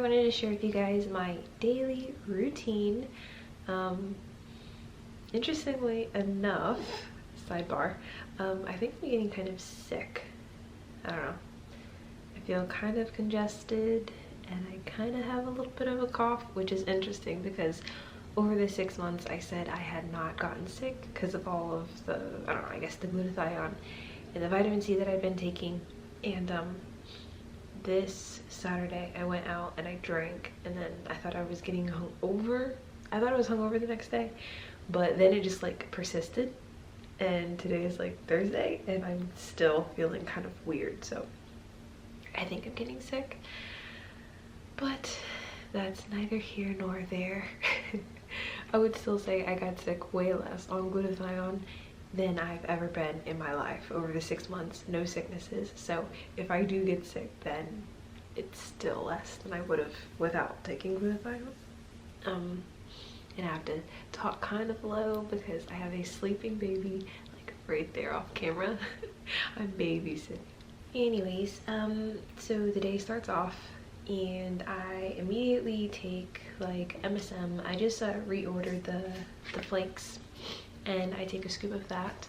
wanted to share with you guys my daily routine. Interestingly enough, sidebar, I think I'm getting kind of sick. I don't know. I feel kind of congested and I kind of have a little bit of a cough, which is interesting because over the 6 months I said I had not gotten sick because of all of the, I don't know, I guess the glutathione and the vitamin C that I've been taking. And this Saturday I went out and I drank, and then I thought I was getting hungover. I thought I was hungover the next day, but then it just like persisted, and today is like Thursday and I'm still feeling kind of weird, so I think I'm getting sick, but that's neither here nor there. I would still say I got sick way less on glutathione than I've ever been in my life over the 6 months. No sicknesses, so if I do get sick, then it's still less than I would have without taking glutathione. And I have to talk kind of low because I have a sleeping baby like right there off camera. I'm babysitting. Anyways, so the day starts off and I immediately take like MSM. I just reordered the flakes and I take a scoop of that.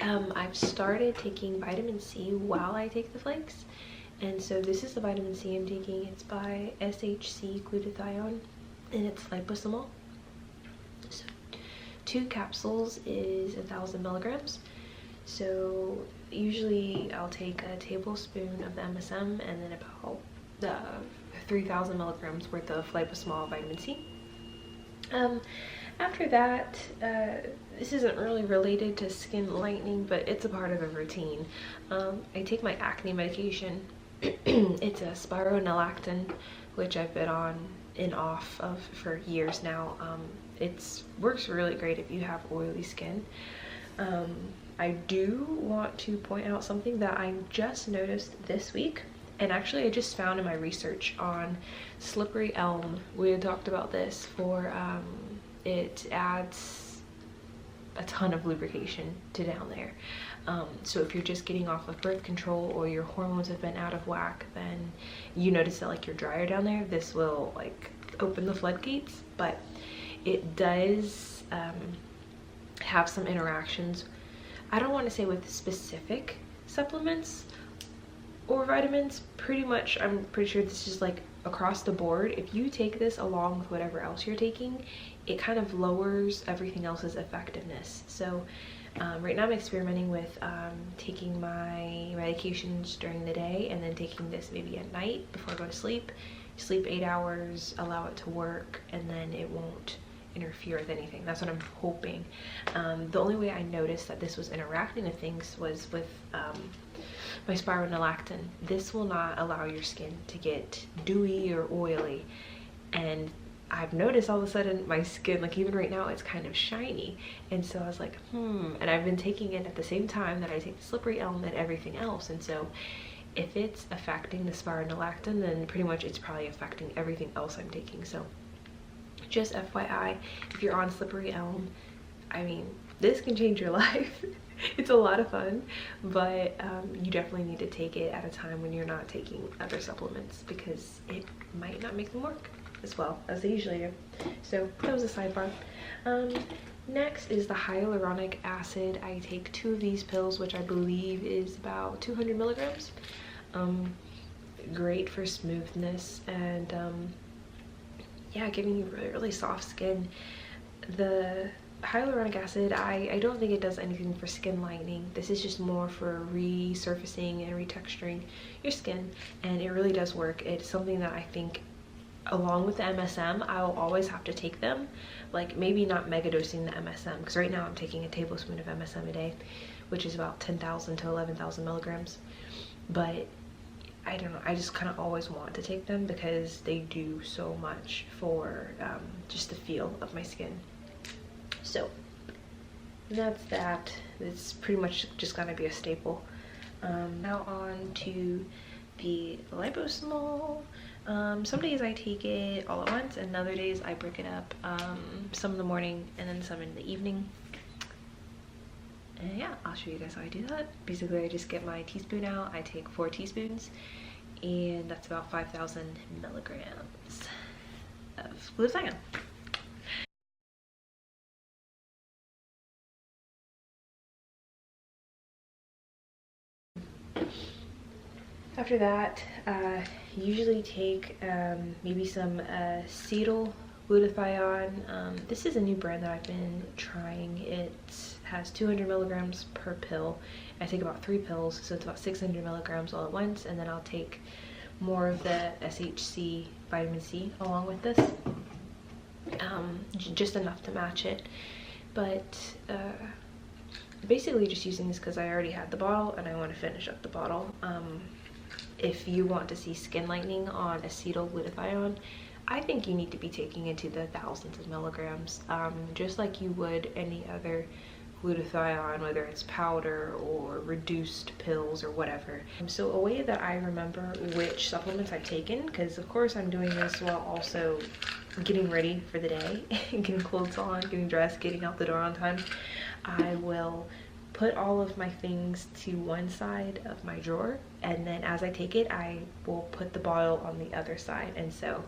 I've started taking vitamin C while I take the flakes, and so this is the vitamin C I'm taking. It's by SHC glutathione and it's liposomal. So 2 capsules is 1,000 milligrams. So usually I'll take a tablespoon of the MSM and then about 3,000 milligrams worth of liposomal vitamin C. After that, this isn't really related to skin lightening, but it's a part of a routine. I take my acne medication. It's a spironolactone, which I've been on and off of for years now. It works really great if you have oily skin. I do want to point out something that I just noticed this week, and actually I just found in my research on slippery elm. We had talked about this for it adds a ton of lubrication to down there. So if you're just getting off of birth control or your hormones have been out of whack, then you notice that like you're drier down there, this will like open the floodgates. But it does have some interactions, I don't want to say with specific supplements or vitamins. Pretty much, I'm pretty sure this is like across the board. If you take this along with whatever else you're taking, it kind of lowers everything else's effectiveness. So right now I'm experimenting with taking my medications during the day and then taking this maybe at night before I go to sleep. Sleep 8 hours, allow it to work, and then it won't interfere with anything. That's what I'm hoping. The only way I noticed that this was interacting with things was with my spironolactone. This will not allow your skin to get dewy or oily, and I've noticed all of a sudden my skin, like even right now, it's kind of shiny. And so I was like, and I've been taking it at the same time that I take the slippery elm and everything else. And so if it's affecting the spironolactone, then pretty much it's probably affecting everything else I'm taking. So just FYI, if you're on slippery elm, I mean, this can change your life. It's a lot of fun, but you definitely need to take it at a time when you're not taking other supplements, because it might not make them work as well as they usually do. So that was a sidebar. Next is the hyaluronic acid. I take 2 of these pills, which I believe is about 200 milligrams. Great for smoothness and yeah, giving you really, really soft skin. The hyaluronic acid, I don't think it does anything for skin lightening. This is just more for resurfacing and retexturing your skin, and it really does work. It's something that I think, along with the MSM, I'll always have to take them. Like maybe not mega dosing the MSM, because right now I'm taking a tablespoon of MSM a day, which is about 10,000 to 11,000 milligrams. But I don't know, I just kind of always want to take them because they do so much for just the feel of my skin. So that's that. It's pretty much just gonna be a staple. Now on to the liposomal. Some days I take it all at once, and other days I break it up, some in the morning and then some in the evening. And yeah, I'll show you guys how I do that. Basically, I just get my teaspoon out. I take 4 teaspoons and that's about 5,000 milligrams of glutathione. After that, usually take maybe some acetyl glutathione. This is a new brand that I've been trying. It has 200 milligrams per pill. I take about 3 pills, so it's about 600 milligrams all at once, and then I'll take more of the SHC vitamin C along with this, just enough to match it. But basically just using this because I already had the bottle and I want to finish up the bottle. If you want to see skin lightening on acetyl glutathione, I think you need to be taking into the thousands of milligrams, just like you would any other glutathione, whether it's powder or reduced pills or whatever. So a way that I remember which supplements I've taken, because of course I'm doing this while also getting ready for the day, getting clothes on, getting dressed, getting out the door on time, I will put all of my things to one side of my drawer, and then as I take it, I will put the bottle on the other side. And so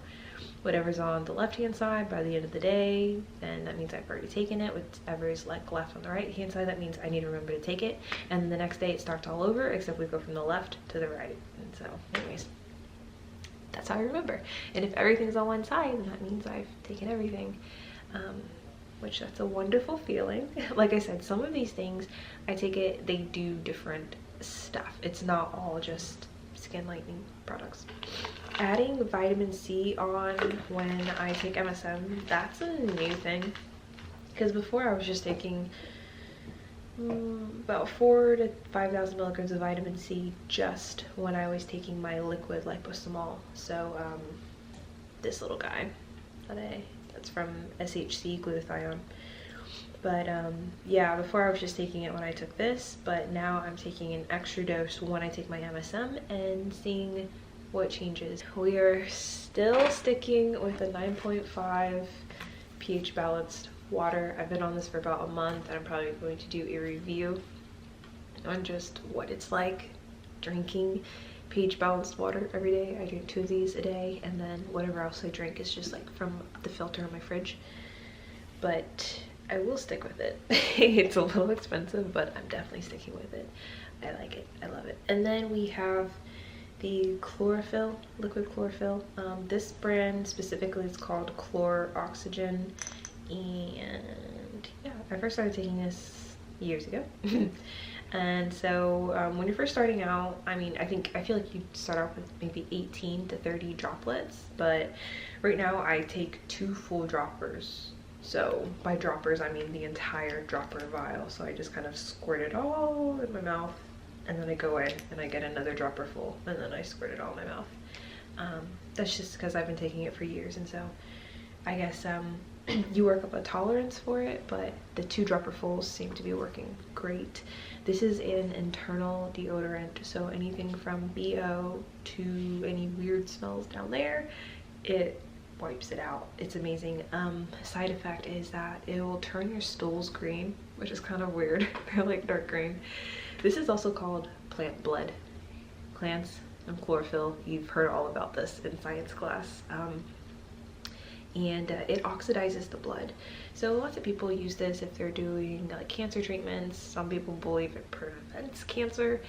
whatever's on the left hand side by the end of the day, then that means I've already taken it. Whatever's like left on the right hand side, that means I need to remember to take it. And the next day it starts all over, except we go from the left to the right. And so anyways, that's how I remember. And if everything's on one side, then that means I've taken everything. Which that's a wonderful feeling. Like I said, some of these things, I take it, they do different stuff. It's not all just skin lightening products. Adding vitamin C on when I take MSM, that's a new thing. Because before I was just taking about 4,000 to 5,000 milligrams of vitamin C just when I was taking my liquid liposomal. So this little guy that's from SHC glutathione. But yeah, before I was just taking it when I took this, but now I'm taking an extra dose when I take my MSM and seeing what changes. We are still sticking with a 9.5 pH balanced water. I've been on this for about a month, and I'm probably going to do a review on just what it's like drinking pH balanced water every day. I drink 2 of these a day, and then whatever else I drink is just like from the filter in my fridge. But I will stick with it. It's a little expensive, but I'm definitely sticking with it. I like it. I love it. And then we have the Chlorophyll, liquid chlorophyll. This brand specifically is called Chloroxygen, and yeah, I first started taking this years ago. And so when you're first starting out, I mean, I feel like you start off with maybe 18 to 30 droplets, but right now I take 2 full droppers. So by droppers, I mean the entire dropper vial. So I just kind of squirt it all in my mouth, and then I go in and I get another dropper full, and then I squirt it all in my mouth. That's just because I've been taking it for years, and so I guess you work up a tolerance for it, but the 2 dropperfuls seem to be working great. This is an internal deodorant, so anything from BO to any weird smells down there, it wipes it out. It's amazing. Side effect is that it will turn your stools green, which is kind of weird. They're like dark green. This is also called plant blood. Plants and chlorophyll, you've heard all about this in science class. And it oxidizes the blood. So lots of people use this if they're doing like cancer treatments. Some people believe it prevents cancer.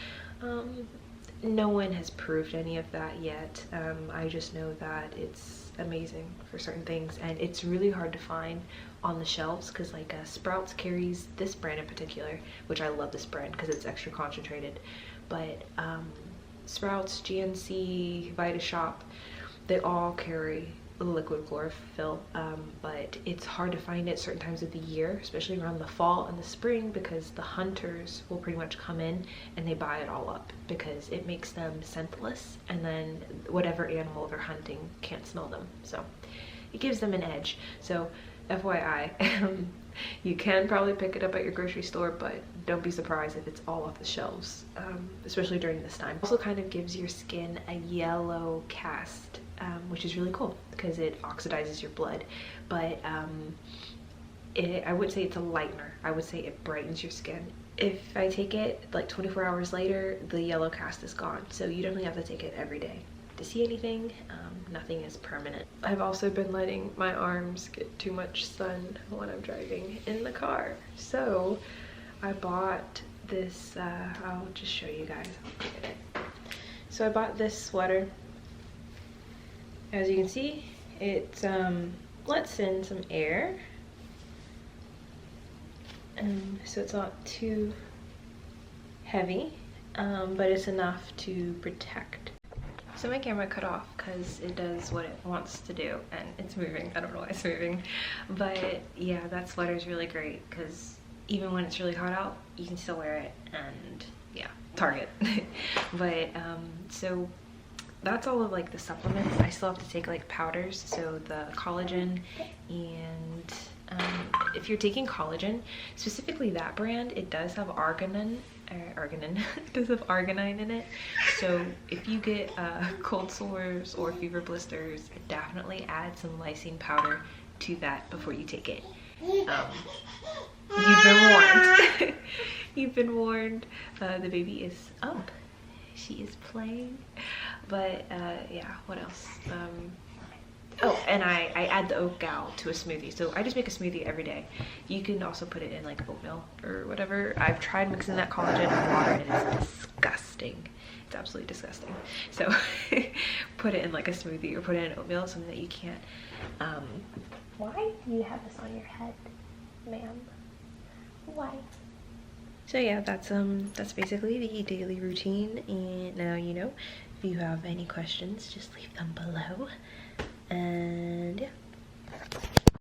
No one has proved any of that yet. I just know that it's amazing for certain things, and it's really hard to find on the shelves because like Sprouts carries this brand in particular, which I love this brand because it's extra concentrated. But Sprouts, GNC, Vita Shop, they all carry liquid chlorophyll, but it's hard to find it certain times of the year, especially around the fall and the spring, because the hunters will pretty much come in and they buy it all up because it makes them scentless, and then whatever animal they're hunting can't smell them, so it gives them an edge. So FYI, you can probably pick it up at your grocery store, but don't be surprised if it's all off the shelves, especially during this time. Also kind of gives your skin a yellow cast, which is really cool because it oxidizes your blood. But I would say it's a lightener. I would say it brightens your skin. If I take it like 24 hours later, the yellow cast is gone. So you definitely have to take it every day. to see anything. Nothing is permanent. I've also been letting my arms get too much sun when I'm driving in the car. So I bought this, I'll just show you guys. So I bought this sweater. As you can see, it lets in some air. So it's not too heavy, but it's enough to protect. So my camera cut off because it does what it wants to do, and it's moving. I don't know why it's moving, but yeah, that sweater is really great because even when it's really hot out, you can still wear it, and yeah, Target. But so that's all of like the supplements. I still have to take like powders, so the collagen, and if you're taking collagen, specifically that brand, it does have arginine. It does have arginine in it. So if you get cold sores or fever blisters, definitely add some lysine powder to that before you take it. You've been warned. You've been warned. The baby is up. She is playing. But yeah, what else? Oh, and I add the oat gal to a smoothie. So I just make a smoothie every day. You can also put it in like oatmeal or whatever. I've tried mixing that collagen in water and it's disgusting. It's absolutely disgusting. So put it in like a smoothie or put it in oatmeal, something that you can't. Why do you have this on your head, ma'am? Why? So yeah, that's basically the daily routine. And now you know. If you have any questions, just leave them below. And yeah.